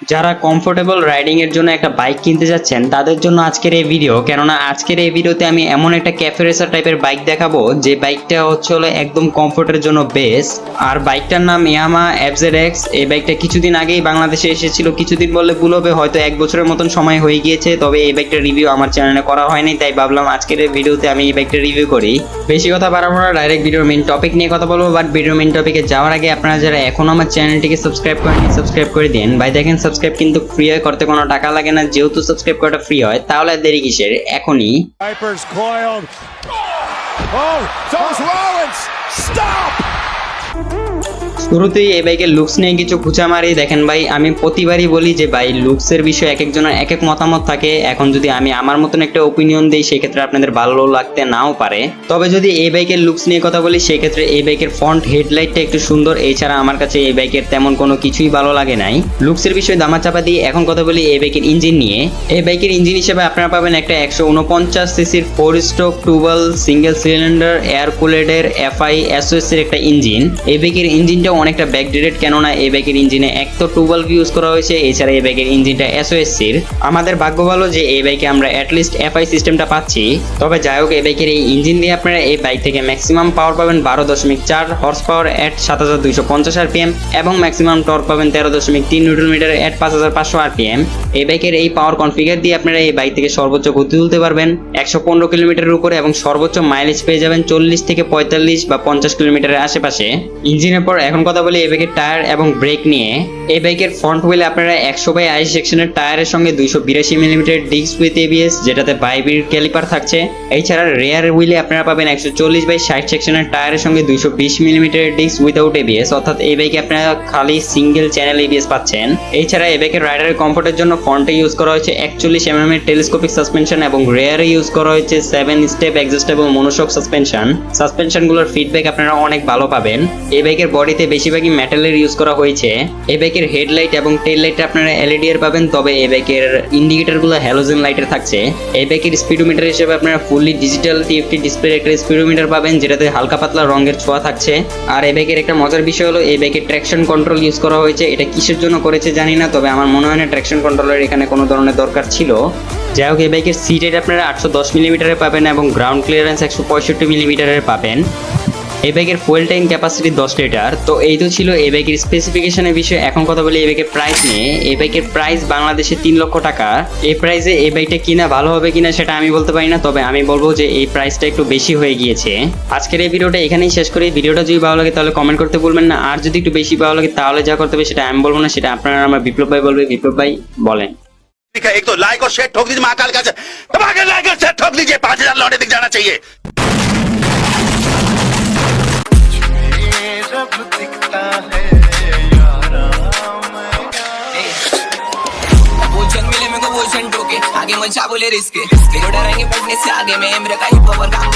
যারা comfortable riding এর জন্য একটা বাইক কিনতে যাচ্ছেন তাদের জন্য আজকের এই ভিডিও। কেননা আজকের এই ভিডিওতে আমি এমন একটা ক্যাফে রেসার টাইপের বাইক দেখাবো যে বাইকটা হলো একদম কমফোর্টের জন্য বেস্ট। আর বাইকটার নাম ইয়ামাহা এফজেডএক্স। এই বাইকটা কিছুদিন আগেই বাংলাদেশে এসেছিল, কিছুদিন বললে ভুল হবে, হয়তো 1 বছরের মতন সময় হয়ে গিয়েছে। তবে এই বাইকটার রিভিউ আমার চ্যানেলে করা হয়নি, তাই ভাবলাম আজকের এই ভিডিওতে আমি এই বাইকটা রিভিউ করি। বেশি কথা বাড়াবো না, ডাইরেক্ট ভিডিওর মেইন টপিক নিয়ে কথা বলবো। বাট ভিডিওর মেইন টপিকে যাওয়ার আগে আপনারা যারা এখনো আমার চ্যানেলটিকে সাবস্ক্রাইব করেননি সাবস্ক্রাইব করে দিন ভাই। দেখেন সাবস্ক্রাইব কিন্তু ফ্রি হয়, করতে কোনো টাকা লাগে না। যেহেতু সাবস্ক্রাইব করাটা ফ্রি হয় তাহলে আর দেরি কিসের, এখনই। শুরুতেই এই বাইকের লুকস নিয়ে কিছু খুঁচা মারি। দেখেন ভাই, আমি প্রতিবারই বলি যে ভাই লুকসের বিষয়ে এক একজনের এক এক মতামত থাকে। এখন যদি আমি আমার মতন একটা ওপিনিয়ন দিই সেক্ষেত্রে আপনাদের ভালো লাগতে নাও পারে। তবে যদি এই বাইকের লুকস নিয়ে কথা বলি সেক্ষেত্রে এই বাইকের ফ্রন্ট হেডলাইটটা একটু সুন্দর। এছাড়া আমার কাছে এই বাইকের তেমন কোনো কিছুই ভালো লাগে নাই। লুকসের বিষয়ে দামাচাপা দিয়ে এখন কথা বলি এই বাইকের ইঞ্জিন নিয়ে। এই বাইকের ইঞ্জিন হিসেবে আপনারা পাবেন একটা 149 সিসির 4 স্ট্রোক টুয়েল সিঙ্গেল সিলিন্ডার এয়ার কুলেটের এফআই এসওএস এর একটা ইঞ্জিন। এই বাইকের ইঞ্জিনটা অনেকটা ব্যাকডেটেড, কেননা এই বাইকের ইঞ্জিনে এক তো 12 ইউজ করা হয়েছে, এছাড়া এই বাইকের ইঞ্জিনটা এসওএসসির। আমাদের ভাগ্য ভালো যে এই বাইকে আমরা অ্যাটলিস্ট এফআই সিস্টেমটা পাচ্ছি। তবে যাই হোক, এই বাইকের এই ইঞ্জিন দিয়ে আপনারা এই বাইক থেকে ম্যাক্সিমাম পাওয়ার পাবেন 12.4 হর্স পাওয়ার এট 7250 আরপিএম এবং ম্যাক্সিমাম টর্ক পাবেন 13.3 নিউটন মিটার এট 5500 আরপিএম। এই বাইকের এই পাওয়ার কনফিগার দিয়ে আপনারা এই বাইক থেকে সর্বোচ্চ গতি তুলতে পারবেন 115 কিলোমিটারের উপরে এবং সর্বোচ্চ মাইলেজ পেয়ে যাবেন 40 থেকে 45 বা 50 কিলোমিটারের আশেপাশে। ইঞ্জিনের পর এখন কথা বলি এই বাইকের টায়ার এবং ব্রেক নিয়ে। এই বাইকের ফ্রন্ট হুইলে আপনারা 100/80 সেকশনের টায়ারের সঙ্গে 282 মিলিমিটার ডিস্ক উইথ এবিএস, যেটাতে বাইবির ক্যালিপার থাকছে। এছাড়া রেয়ার হুইলে আপনারা পাবেন 140/60 সেকশনের টায়ারের সঙ্গে 220 মিলিমিটার ডিস্ক উইদাউট এবিএস, অর্থাৎ এই বাইকে আপনারা খালি সিঙ্গেল চ্যানেল এবিএস পাচ্ছেন। এছাড়া এই বাইকের রাইডারের কমফোর্টের জন্য ফ্রন্টে ইউজ করা হয়েছে 41 mm এর টেলিস্কোপিক সাসপেনশন এবং রেয়ারে ইউজ করা হয়েছে 7 স্টেপ অ্যাডজাস্টেবল মনোশক সাসপেনশনগুলোর ফিডব্যাক আপনারা অনেক ভালো পাবেন। এই বাইকের বডিতে বেশিরভাগই মেটালের ইউজ করা হয়েছে। এই বাইকের হেডলাইট এবং টেল লাইট আপনারা এলইডি এর পাবেন, তবে এই বাইকের ইন্ডিকেটরগুলো হ্যালোজেন লাইটের থাকছে। এই বাইকের স্পিডোমিটার হিসেবে আপনারা ফুললি ডিজিটাল টিএফটি ডিসপ্লে একটা স্পিডোমিটার পাবেন, যেটাতে হালকা পাতলা রঙের ছোঁয়া থাকছে। আর এই বাইকের একটা মজার বিষয় হলো এই বাইকের ট্র্যাকশন কন্ট্রোল ইউজ করা হয়েছে। এটা কিসের জন্য করেছে জানি না, তবে আমার মনে হয় না ট্র্যাকশন কন্ট্রোলের এখানে কোনো ধরনের দরকার ছিল। যাই হোক, এই বাইকের সিট হাইট আপনারা 810 মিলিমিটারের পাবেন এবং গ্রাউন্ড ক্লিয়ারেন্স 165 মিলিমিটারের পাবেন। এই বাইকের ফুয়েল ট্যাঙ্ক ক্যাপাসিটি 10 লিটার। তো এই তো ছিল এই বাইকের স্পেসিফিকেশনের বিষয়। এখন কথা বলি এই বাইকের প্রাইস নিয়ে। এই বাইকের প্রাইস বাংলাদেশে 3 লক্ষ টাকা। এই প্রাইসে এই বাইকটা কিনা ভালো হবে কিনা সেটা আমি বলতে পারি না, তবে আমি বলবো যে এই প্রাইসটা একটু বেশি হয়ে গিয়েছে। আজকের এই ভিডিওটা এখানেই শেষ করি। ভিডিওটা যদি ভালো লাগে তাহলে কমেন্ট করতে ভুলবেন না, আর যদি একটু বেশি ভালো লাগে তাহলে যা করতে হবে সেটা আমি বলবো না, সেটা আপনারা আমার বিপ্লব ভাই বলবে। বিপ্লব ভাই বলেন। एक तो लाइक और शेयर ठोक दीजिए, महाकाल का लाइक और शेयर ठोक दीजिए, 5000 लौटे दिख जाना चाहिए। आगे मचा बोले रिस्क डरेंगे बढ़ने से आगे में मेरा का ही पावर काम